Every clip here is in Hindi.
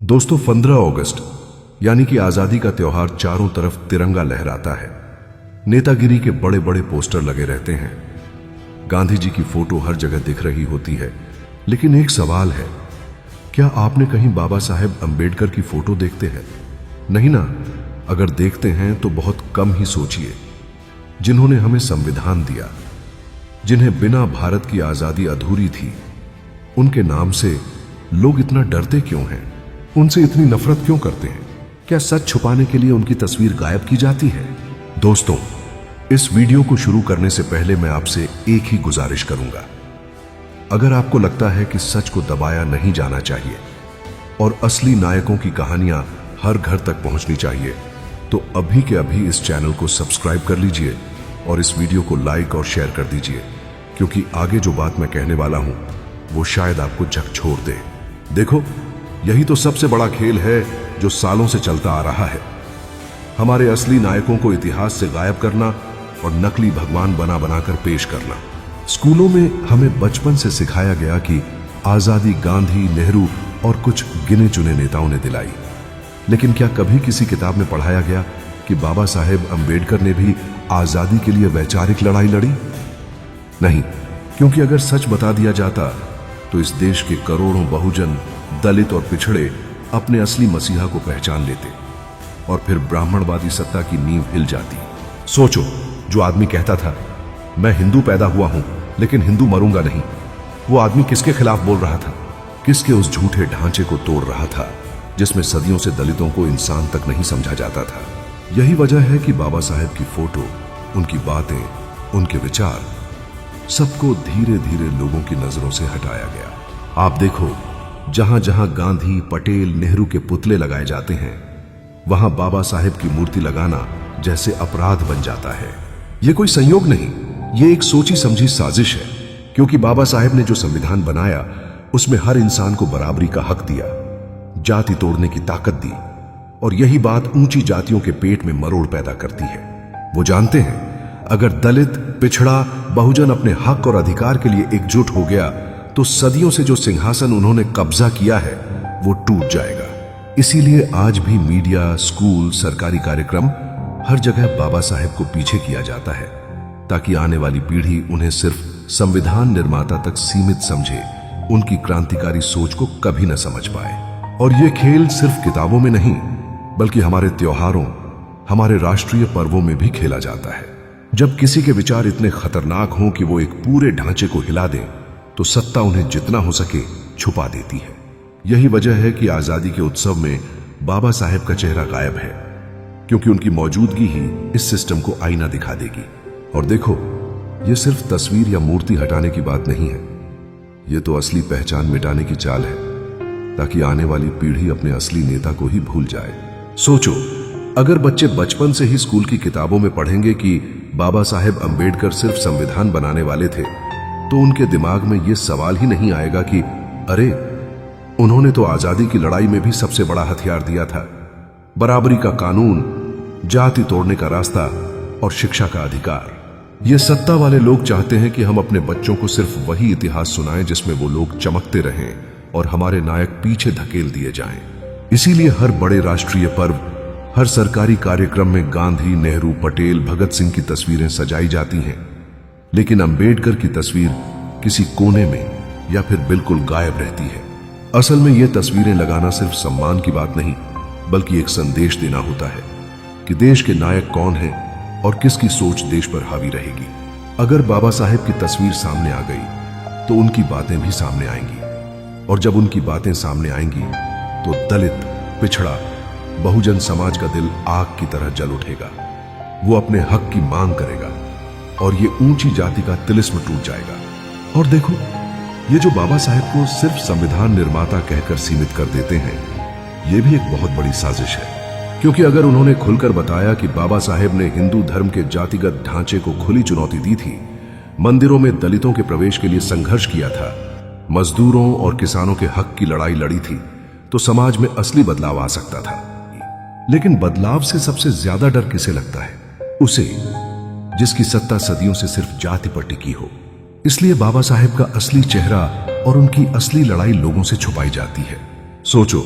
दोस्तों 15 अगस्त यानी कि आजादी का त्योहार चारों तरफ तिरंगा लहराता है। नेतागिरी के बड़े बड़े पोस्टर लगे रहते हैं। गांधी जी की फोटो हर जगह दिख रही होती है। लेकिन एक सवाल है, क्या आपने कहीं बाबा साहेब अंबेडकर की फोटो देखते हैं? नहीं ना। अगर देखते हैं तो बहुत कम ही सोचिए। जिन्होंने हमें संविधान दिया, जिन्हें बिना भारत की आजादी अधूरी थी, उनके नाम से लोग इतना डरते क्यों हैं? उनसे इतनी नफरत क्यों करते हैं? क्या सच छुपाने के लिए उनकी तस्वीर गायब की जाती है? दोस्तों, इस वीडियो को शुरू करने से पहले मैं आपसे एक ही गुजारिश करूंगा। अगर आपको लगता है कि सच को दबाया नहीं जाना चाहिए और असली नायकों की कहानियां हर घर तक पहुंचनी चाहिए, तो अभी के अभी इस चैनल को सब्सक्राइब कर लीजिए और इस वीडियो को लाइक और शेयर कर दीजिए, क्योंकि आगे जो बात मैं कहने वाला हूं वो शायद आपको झकझोर दे। देखो, यही तो सबसे बड़ा खेल है जो सालों से चलता आ रहा है। हमारे असली नायकों को इतिहास से गायब करना और नकली भगवान बना बनाकर पेश करना। स्कूलों में हमें बचपन से सिखाया गया कि आजादी गांधी, नेहरू और कुछ गिने चुने नेताओं ने दिलाई। लेकिन क्या कभी किसी किताब में पढ़ाया गया कि बाबा साहेब अंबेडकर ने भी आजादी के लिए वैचारिक लड़ाई लड़ी? नहीं, क्योंकि अगर सच बता दिया जाता तो इस देश के करोड़ों बहुजन, दलित और पिछड़े अपने असली मसीहा को पहचान लेते और फिर ब्राह्मणवादी सत्ता की नींव हिल जाती। सोचो, जो आदमी कहता था मैं हिंदू पैदा हुआ हूं लेकिन हिंदू मरूंगा नहीं, वो आदमी किसके खिलाफ बोल रहा था? किसके उस झूठे ढांचे को तोड़ रहा था जिसमें सदियों से दलितों को इंसान तक नहीं समझा जाता था? यही वजह है कि बाबा साहेब की फोटो, उनकी बातें, उनके विचार सबको धीरे धीरे लोगों की नजरों से हटाया गया। आप देखो, जहां जहां गांधी, पटेल, नेहरू के पुतले लगाए जाते हैं, वहां बाबा साहेब की मूर्ति लगाना जैसे अपराध बन जाता है। यह कोई संयोग नहीं, यह एक सोची समझी साजिश है। क्योंकि बाबा साहेब ने जो संविधान बनाया उसमें हर इंसान को बराबरी का हक दिया, जाति तोड़ने की ताकत दी, और यही बात ऊंची जातियों के पेट में मरोड़ पैदा करती है। वो जानते हैं, अगर दलित, पिछड़ा, बहुजन अपने हक और अधिकार के लिए एकजुट हो गया तो सदियों से जो सिंहासन उन्होंने कब्जा किया है वो टूट जाएगा। इसीलिए आज भी मीडिया, स्कूल, सरकारी कार्यक्रम, हर जगह बाबा साहेब को पीछे किया जाता है, ताकि आने वाली पीढ़ी उन्हें सिर्फ संविधान निर्माता तक सीमित समझे, उनकी क्रांतिकारी सोच को कभी न समझ पाए। और ये खेल सिर्फ किताबों में नहीं, बल्कि हमारे त्योहारों, हमारे राष्ट्रीय पर्वों में भी खेला जाता है। जब किसी के विचार इतने खतरनाक हों कि वो एक पूरे ढांचे को हिला दें, तो सत्ता उन्हें जितना हो सके छुपा देती है। यही वजह है कि आजादी के उत्सव में बाबा साहेब का चेहरा गायब है, क्योंकि उनकी मौजूदगी ही इस सिस्टम को आईना दिखा देगी। और देखो, यह सिर्फ तस्वीर या मूर्ति हटाने की बात नहीं है, यह तो असली पहचान मिटाने की चाल है, ताकि आने वाली पीढ़ी अपने असली नेता को ही भूल जाए। सोचो, अगर बच्चे बचपन से ही स्कूल की किताबों में पढ़ेंगे कि बाबा साहेब अंबेडकर सिर्फ संविधान बनाने वाले थे, तो उनके दिमाग में यह सवाल ही नहीं आएगा कि अरे, उन्होंने तो आजादी की लड़ाई में भी सबसे बड़ा हथियार दिया था, बराबरी का कानून, जाति तोड़ने का रास्ता और शिक्षा का अधिकार। ये सत्ता वाले लोग चाहते हैं कि हम अपने बच्चों को सिर्फ वही इतिहास सुनाएं जिसमें वो लोग चमकते रहें और हमारे नायक पीछे धकेल दिए जाएं। इसीलिए हर बड़े राष्ट्रीय पर्व, हर सरकारी कार्यक्रम में गांधी, नेहरू, पटेल, भगत सिंह की तस्वीरें सजाई जाती हैं, लेकिन अंबेडकर की तस्वीर किसी कोने में या फिर बिल्कुल गायब रहती है। असल में ये तस्वीरें लगाना सिर्फ सम्मान की बात नहीं, बल्कि एक संदेश देना होता है कि देश के नायक कौन हैं और किसकी सोच देश पर हावी रहेगी। अगर बाबा साहेब की तस्वीर सामने आ गई तो उनकी बातें भी सामने आएंगी, और जब उनकी बातें सामने आएंगी तो दलित, पिछड़ा, बहुजन समाज का दिल आग की तरह जल उठेगा। वो अपने हक की मांग करेगा और ये ऊंची जाति का तिलिस्म टूट जाएगा। और देखो, ये जो बाबा साहेब को सिर्फ संविधान निर्माता कहकर सीमित कर देते हैं, ये भी एक बहुत बड़ी साजिश है। क्योंकि अगर उन्होंने खुलकर बताया कि बाबा साहेब ने हिंदू धर्म के जातिगत ढांचे को खुली चुनौती दी थी, मंदिरों में दलितों के प्रवेश के लिए संघर्ष किया था, मजदूरों और किसानों के हक की लड़ाई लड़ी थी, तो समाज में असली बदलाव आ सकता था। लेकिन बदलाव से सबसे ज्यादा डर किसे लगता है? उसे, जिसकी सत्ता सदियों से सिर्फ जाति पर टिकी हो। इसलिए बाबा साहेब का असली चेहरा और उनकी असली लड़ाई लोगों से छुपाई जाती है। सोचो,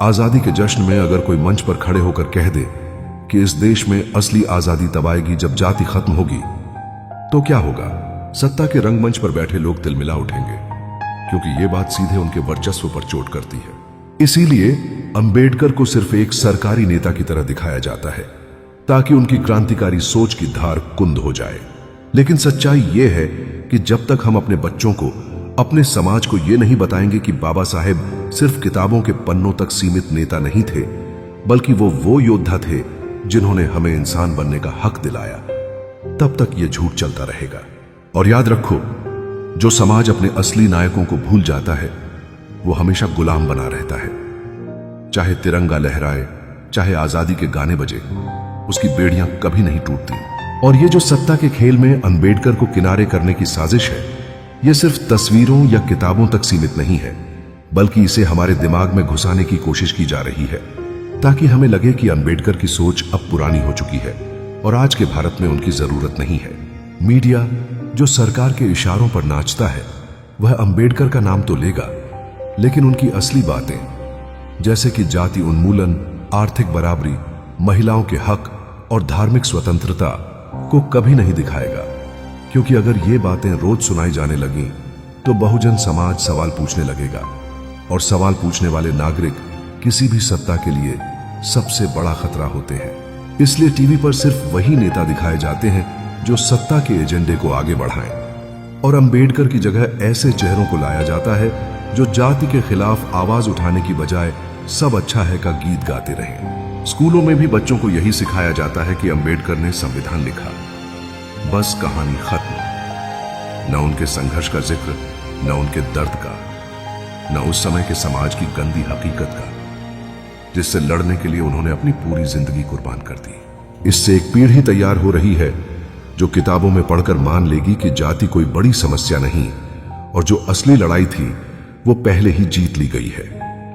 आजादी के जश्न में अगर कोई मंच पर खड़े होकर कह दे कि इस देश में असली आजादी तब आएगी जब जाति खत्म होगी, तो क्या होगा? सत्ता के रंगमंच पर बैठे लोग तिलमिला उठेंगे, क्योंकि यह बात सीधे उनके वर्चस्व पर चोट करती है। इसीलिए अंबेडकर को सिर्फ एक सरकारी नेता की तरह दिखाया जाता है, ताकि उनकी क्रांतिकारी सोच की धार कुंद हो जाए। लेकिन सच्चाई यह है कि जब तक हम अपने बच्चों को, अपने समाज को यह नहीं बताएंगे कि बाबा साहेब सिर्फ किताबों के पन्नों तक सीमित नेता नहीं थे, बल्कि वो योद्धा थे जिन्होंने हमें इंसान बनने का हक दिलाया, तब तक यह झूठ चलता रहेगा। और याद रखो, जो समाज अपने असली नायकों को भूल जाता है वो हमेशा गुलाम बना रहता है। चाहे तिरंगा लहराए, चाहे आजादी के गाने बजे, उसकी बेड़ियां कभी नहीं टूटती। और ये जो सत्ता के खेल में अंबेडकर को किनारे करने की साजिश है, यह सिर्फ तस्वीरों या किताबों तक सीमित नहीं है, बल्कि इसे हमारे दिमाग में घुसाने की कोशिश की जा रही है, ताकि हमें लगे कि अंबेडकर की सोच अब पुरानी हो चुकी है और आज के भारत में उनकी जरूरत नहीं है। मीडिया जो सरकार के इशारों पर नाचता है, वह अंबेडकर का नाम तो लेगा, लेकिन उनकी असली बातें, जैसे कि जाति उन्मूलन, आर्थिक बराबरी, महिलाओं के हक और धार्मिक स्वतंत्रता को कभी नहीं दिखाएगा। क्योंकि अगर ये बातें रोज सुनाई जाने लगीं, तो बहुजन समाज सवाल पूछने लगेगा, और सवाल पूछने वाले नागरिक किसी भी सत्ता के लिए सबसे बड़ा खतरा होते हैं। इसलिए टीवी पर सिर्फ वही नेता दिखाए जाते हैं जो सत्ता के एजेंडे को आगे बढ़ाएं, और अंबेडकर की जगह ऐसे चेहरों को लाया जाता है जो जाति के खिलाफ आवाज उठाने की बजाय सब अच्छा है का गीत गाते रहें। स्कूलों में भी बच्चों को यही सिखाया जाता है कि अंबेडकर ने संविधान लिखा, बस कहानी खत्म। न उनके संघर्ष का जिक्र, न उनके दर्द का, न उस समय के समाज की गंदी हकीकत का, जिससे लड़ने के लिए उन्होंने अपनी पूरी जिंदगी कुर्बान कर दी। इससे एक पीढ़ी तैयार हो रही है जो किताबों में पढ़कर मान लेगी कि जाति कोई बड़ी समस्या नहीं, और जो असली लड़ाई थी वो पहले ही जीत ली गई है।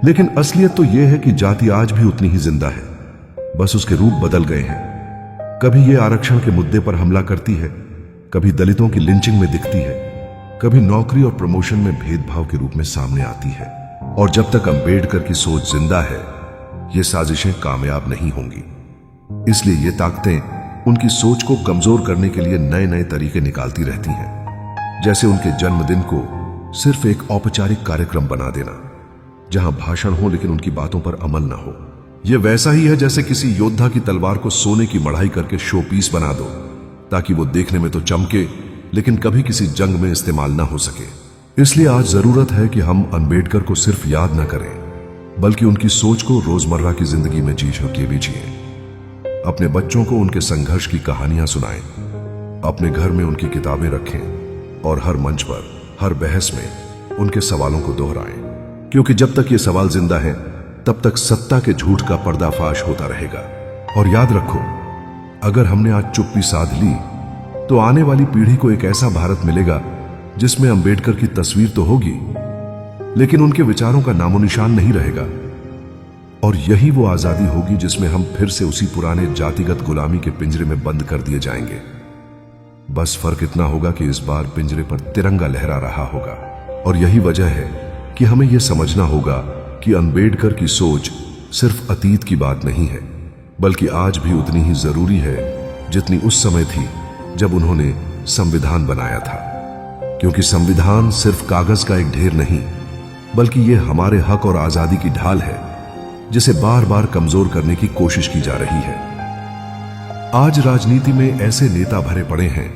लेकिन असलियत तो यह है कि जाति आज भी उतनी ही जिंदा है, बस उसके रूप बदल गए हैं। कभी ये आरक्षण के मुद्दे पर हमला करती है, कभी दलितों की लिंचिंग में दिखती है, कभी नौकरी और प्रमोशन में भेदभाव के रूप में सामने आती है। और जब तक अंबेडकर की सोच जिंदा है, ये साजिशें कामयाब नहीं होंगी। इसलिए ये ताकतें उनकी सोच को कमजोर करने के लिए नए नए तरीके निकालती रहती हैं, जैसे उनके जन्मदिन को सिर्फ एक औपचारिक कार्यक्रम बना देना, जहां भाषण हो लेकिन उनकी बातों पर अमल ना हो। यह वैसा ही है जैसे किसी योद्धा की तलवार को सोने की मढ़ाई करके शो पीस बना दो, ताकि वो देखने में तो चमके लेकिन कभी किसी जंग में इस्तेमाल ना हो सके। इसलिए आज जरूरत है कि हम अंबेडकर को सिर्फ याद ना करें, बल्कि उनकी सोच को रोजमर्रा की जिंदगी में जी के भी जिए। अपने बच्चों को उनके संघर्ष की कहानियां सुनाएं, अपने घर में उनकी किताबें रखें, और हर मंच पर, हर बहस में उनके सवालों को दोहराएं। क्योंकि जब तक ये सवाल जिंदा हैं, तब तक सत्ता के झूठ का पर्दाफाश होता रहेगा। और याद रखो, अगर हमने आज चुप्पी साध ली, तो आने वाली पीढ़ी को एक ऐसा भारत मिलेगा जिसमें अंबेडकर की तस्वीर तो होगी, लेकिन उनके विचारों का नामो निशान नहीं रहेगा। और यही वो आजादी होगी जिसमें हम फिर से उसी पुराने जातिगत गुलामी के पिंजरे में बंद कर दिए जाएंगे। बस फर्क इतना होगा कि इस बार पिंजरे पर तिरंगा लहरा रहा होगा। और यही वजह है कि हमें यह समझना होगा कि अंबेडकर की सोच सिर्फ अतीत की बात नहीं है, बल्कि आज भी उतनी ही जरूरी है जितनी उस समय थी जब उन्होंने संविधान बनाया था। क्योंकि संविधान सिर्फ कागज का एक ढेर नहीं, बल्कि यह हमारे हक और आजादी की ढाल है, जिसे बार बार कमजोर करने की कोशिश की जा रही है। आज राजनीति में ऐसे नेता भरे पड़े हैं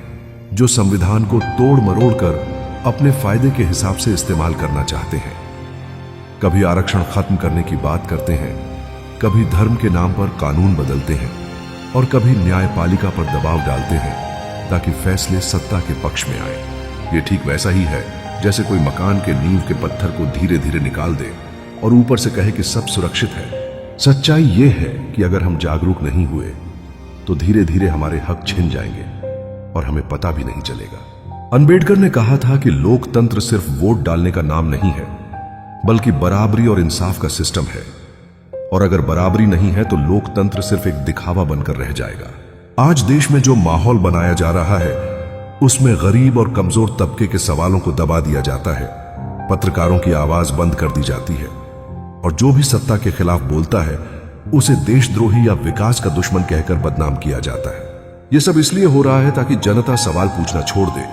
जो संविधान को तोड़ मरोड़ कर अपने फायदे के हिसाब से इस्तेमाल करना चाहते हैं। कभी आरक्षण खत्म करने की बात करते हैं, कभी धर्म के नाम पर कानून बदलते हैं, और कभी न्यायपालिका पर दबाव डालते हैं ताकि फैसले सत्ता के पक्ष में आए। ये ठीक वैसा ही है जैसे कोई मकान के नींव के पत्थर को धीरे धीरे निकाल दे और ऊपर से कहे कि सब सुरक्षित है। सच्चाई ये है कि अगर हम जागरूक नहीं हुए तो धीरे धीरे हमारे हक छिन जाएंगे और हमें पता भी नहीं चलेगा। अंबेडकर ने कहा था कि लोकतंत्र सिर्फ वोट डालने का नाम नहीं है, बल्कि बराबरी और इंसाफ का सिस्टम है। और अगर बराबरी नहीं है तो लोकतंत्र सिर्फ एक दिखावा बनकर रह जाएगा। आज देश में जो माहौल बनाया जा रहा है, उसमें गरीब और कमजोर तबके के सवालों को दबा दिया जाता है, पत्रकारों की आवाज बंद कर दी जाती है, और जो भी सत्ता के खिलाफ बोलता है उसे देशद्रोही या विकास का दुश्मन कहकर बदनाम किया जाता है। यह सब इसलिए हो रहा है ताकि जनता सवाल पूछना छोड़ दे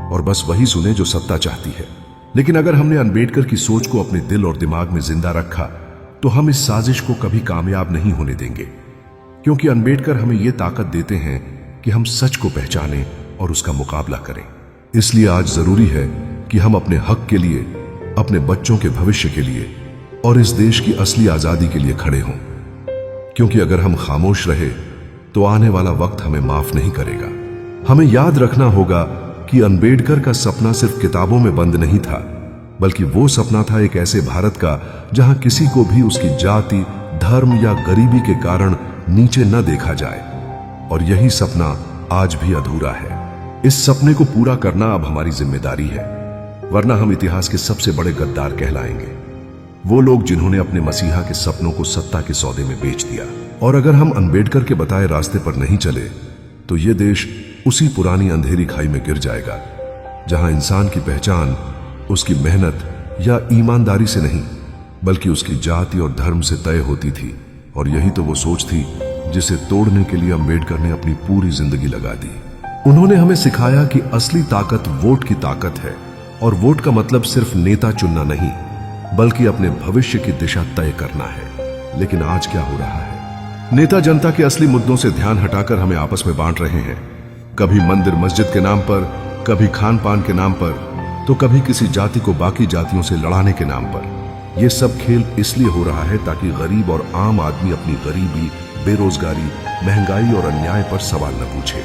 और बस वही सुने जो सत्ता चाहती है। लेकिन अगर हमने अंबेडकर की सोच को अपने दिल और दिमाग में जिंदा रखा तो हम इस साजिश को कभी कामयाब नहीं होने देंगे, क्योंकि अंबेडकर हमें यह ताकत देते हैं कि हम सच को पहचानें और उसका मुकाबला करें। इसलिए आज जरूरी है कि हम अपने हक के लिए, अपने बच्चों के भविष्य के लिए और इस देश की असली आजादी के लिए खड़े हों, क्योंकि अगर हम खामोश रहे तो आने वाला वक्त हमें माफ नहीं करेगा। हमें याद रखना होगा कि अंबेडकर का सपना सिर्फ किताबों में बंद नहीं था, बल्कि वो सपना था एक ऐसे भारत का जहां किसी को भी उसकी जाति, धर्म या गरीबी के कारण नीचे न देखा जाए। और यही सपना आज भी अधूरा है। इस सपने को पूरा करना अब हमारी जिम्मेदारी है, वरना हम इतिहास के सबसे बड़े गद्दार कहलाएंगे। वो लोग जिन्होंने अपने मसीहा के सपनों को सत्ता के सौदे में बेच दिया। और अगर हम अंबेडकर के बताए रास्ते पर नहीं चले तो ये देश उसी पुरानी अंधेरी खाई में गिर जाएगा, जहां इंसान की पहचान उसकी मेहनत या ईमानदारी से नहीं, बल्कि उसकी जाति और धर्म से तय होती थी। और यही तो वो सोच थी जिसे तोड़ने के लिए अंबेडकर ने अपनी पूरी जिंदगी लगा दी। उन्होंने हमें सिखाया कि असली ताकत वोट की ताकत है, और वोट का मतलब सिर्फ नेता चुनना नहीं, बल्कि अपने भविष्य की दिशा तय करना है। लेकिन आज क्या हो रहा है? नेता जनता के असली मुद्दों से ध्यान हटाकर हमें आपस में बांट रहे हैं, कभी मंदिर मस्जिद के नाम पर, कभी खान पान के नाम पर, तो कभी किसी जाति को बाकी जातियों से लड़ाने के नाम पर। यह सब खेल इसलिए हो रहा है ताकि गरीब और आम आदमी अपनी गरीबी, बेरोजगारी, महंगाई और अन्याय पर सवाल न पूछे।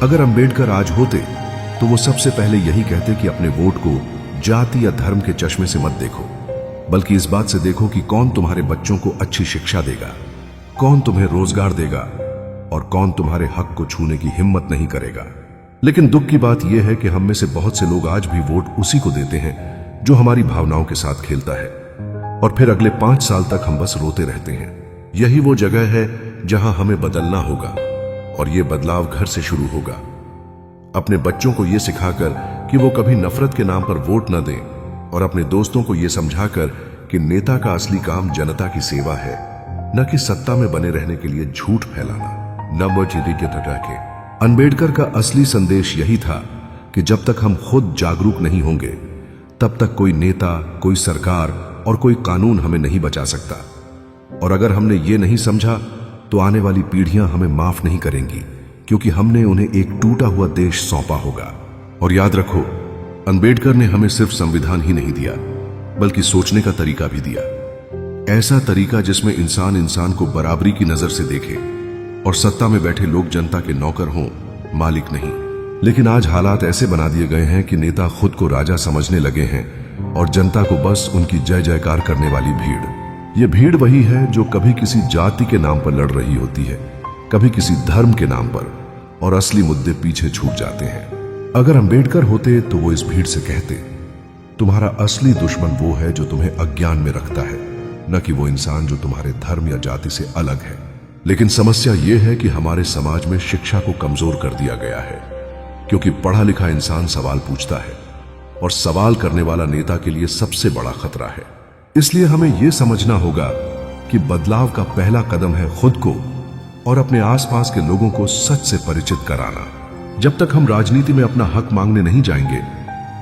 अगर अंबेडकर आज होते तो वो सबसे पहले यही कहते कि अपने वोट को जाति या धर्म के चश्मे से मत देखो, बल्कि इस बात से देखो कि कौन तुम्हारे बच्चों को अच्छी शिक्षा देगा, कौन तुम्हें रोजगार देगा और कौन तुम्हारे हक को छूने की हिम्मत नहीं करेगा। लेकिन दुख की बात यह है कि हम में से बहुत से लोग आज भी वोट उसी को देते हैं जो हमारी भावनाओं के साथ खेलता है, और फिर अगले 5 साल तक हम बस रोते रहते हैं। यही वो जगह है जहां हमें बदलना होगा, और यह बदलाव घर से शुरू होगा। अपने बच्चों को यह सिखाकर कि वो कभी नफरत के नाम पर वोट न दें, और अपने दोस्तों को यह समझाकर कि नेता का असली काम जनता की सेवा है, न कि सत्ता में बने रहने के लिए झूठ फैलाना। नंबर चीटी के धटाके। अंबेडकर का असली संदेश यही था कि जब तक हम खुद जागरूक नहीं होंगे, तब तक कोई नेता, कोई सरकार और कोई कानून हमें नहीं बचा सकता। और अगर हमने ये नहीं समझा तो आने वाली पीढ़ियां हमें माफ नहीं करेंगी, क्योंकि हमने उन्हें एक टूटा हुआ देश सौंपा होगा। और याद रखो, अंबेडकर ने हमें सिर्फ संविधान ही नहीं दिया, बल्कि सोचने का तरीका भी दिया। ऐसा तरीका जिसमें इंसान इंसान को बराबरी की नजर से देखे और सत्ता में बैठे लोग जनता के नौकर हों, मालिक नहीं। लेकिन आज हालात ऐसे बना दिए गए हैं कि नेता खुद को राजा समझने लगे हैं और जनता को बस उनकी जय जयकार करने वाली भीड़। ये भीड़ वही है जो कभी किसी जाति के नाम पर लड़ रही होती है, कभी किसी धर्म के नाम पर, और असली मुद्दे पीछे छूट जाते हैं। अगर अंबेडकर होते तो वो इस भीड़ से कहते, तुम्हारा असली दुश्मन वो है जो तुम्हें अज्ञान में रखता है, न कि वो इंसान जो तुम्हारे धर्म या जाति से अलग है। लेकिन समस्या यह है कि हमारे समाज में शिक्षा को कमजोर कर दिया गया है, क्योंकि पढ़ा लिखा इंसान सवाल पूछता है, और सवाल करने वाला नेता के लिए सबसे बड़ा खतरा है। इसलिए हमें यह समझना होगा कि बदलाव का पहला कदम है खुद को और अपने आसपास के लोगों को सच से परिचित कराना। जब तक हम राजनीति में अपना हक मांगने नहीं जाएंगे,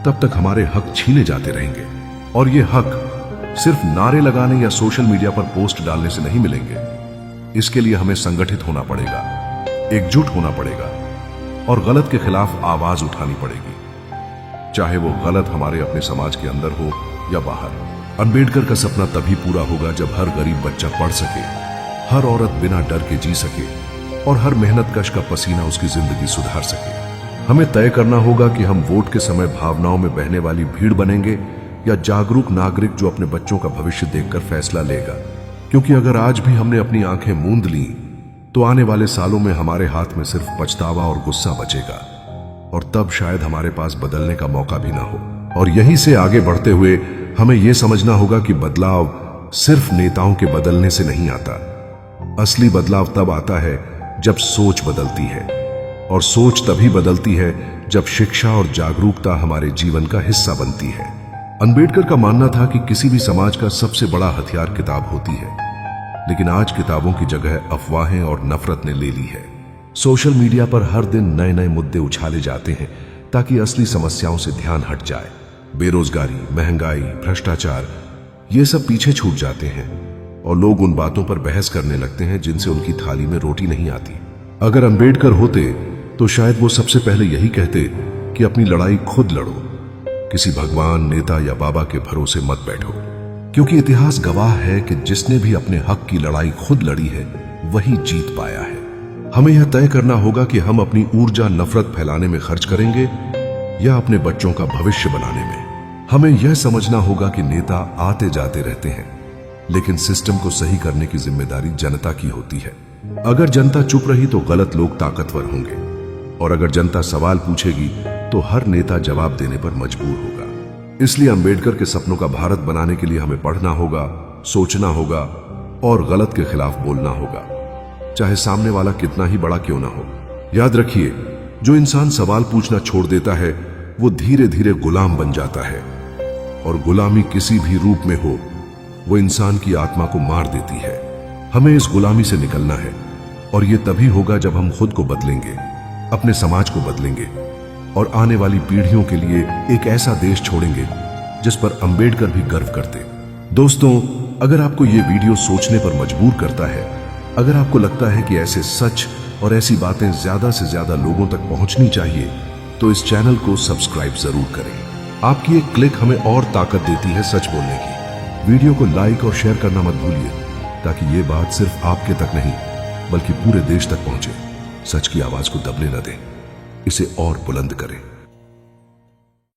तब तक हमारे हक छीने जाते रहेंगे। और ये हक सिर्फ नारे लगाने या सोशल मीडिया पर पोस्ट डालने से नहीं मिलेंगे। इसके लिए हमें संगठित होना पड़ेगा, एकजुट होना पड़ेगा और गलत के खिलाफ आवाज उठानी पड़ेगी, चाहे वो गलत हमारे अपने समाज के अंदर हो या बाहर। अंबेडकर का सपना तभी पूरा होगा जब हर गरीब बच्चा पढ़ सके, हर औरत बिना डर के जी सके और हर मेहनतकश का पसीना उसकी जिंदगी सुधार सके। हमें तय करना होगा कि हम वोट के समय भावनाओं में बहने वाली भीड़ बनेंगे या जागरूक नागरिक जो अपने बच्चों का भविष्य देखकर फैसला लेगा। क्योंकि अगर आज भी हमने अपनी आंखें मूंद ली तो आने वाले सालों में हमारे हाथ में सिर्फ पछतावा और गुस्सा बचेगा, और तब शायद हमारे पास बदलने का मौका भी ना हो। और यहीं से आगे बढ़ते हुए हमें यह समझना होगा कि बदलाव सिर्फ नेताओं के बदलने से नहीं आता। असली बदलाव तब आता है जब सोच बदलती है, और सोच तभी बदलती है जब शिक्षा और जागरूकता हमारे जीवन का हिस्सा बनती है। अंबेडकर का मानना था कि किसी भी समाज का सबसे बड़ा हथियार किताब होती है, लेकिन आज किताबों की जगह अफवाहें और नफरत ने ले ली है। सोशल मीडिया पर हर दिन नए नए मुद्दे उछाले जाते हैं ताकि असली समस्याओं से ध्यान हट जाए। बेरोजगारी, महंगाई, भ्रष्टाचार, ये सब पीछे छूट जाते हैं और लोग उन बातों पर बहस करने लगते हैं जिनसे उनकी थाली में रोटी नहीं आती। अगर अंबेडकर होते तो शायद वो सबसे पहले यही कहते कि अपनी लड़ाई खुद लड़ो, किसी भगवान, नेता या बाबा के भरोसे मत बैठो, क्योंकि इतिहास गवाह है कि जिसने भी अपने हक की लड़ाई खुद लड़ी है वही जीत पाया है। हमें यह तय करना होगा कि हम अपनी ऊर्जा नफरत फैलाने में खर्च करेंगे या अपने बच्चों का भविष्य बनाने में। हमें यह समझना होगा कि नेता आते जाते रहते हैं, लेकिन सिस्टम को सही करने की जिम्मेदारी जनता की होती है। अगर जनता चुप रही तो गलत लोग ताकतवर होंगे, और अगर जनता सवाल पूछेगी तो हर नेता जवाब देने पर मजबूर होगा। इसलिए अंबेडकर के सपनों का भारत बनाने के लिए हमें पढ़ना होगा, सोचना होगा और गलत के खिलाफ बोलना होगा, चाहे सामने वाला कितना ही बड़ा क्यों ना हो। याद रखिए, जो इंसान सवाल पूछना छोड़ देता है वो धीरे धीरे गुलाम बन जाता है, और गुलामी किसी भी रूप में हो वो इंसान की आत्मा को मार देती है। हमें इस गुलामी से निकलना है, और ये तभी होगा जब हम खुद को बदलेंगे, अपने समाज को बदलेंगे और आने वाली पीढ़ियों के लिए एक ऐसा देश छोड़ेंगे जिस पर अंबेडकर भी गर्व करते। दोस्तों, अगर आपको ये वीडियो सोचने पर मजबूर करता है, अगर आपको लगता है कि ऐसे सच और ऐसी बातें ज्यादा से ज्यादा लोगों तक पहुंचनी चाहिए, तो इस चैनल को सब्सक्राइब जरूर करें। आपकी एक क्लिक हमें और ताकत देती है सच बोलने की। वीडियो को लाइक और शेयर करना मत भूलिए, ताकि ये बात सिर्फ आपके तक नहीं बल्कि पूरे देश तक पहुंचे। सच की आवाज को दबने न दें, इसे और बुलंद करें।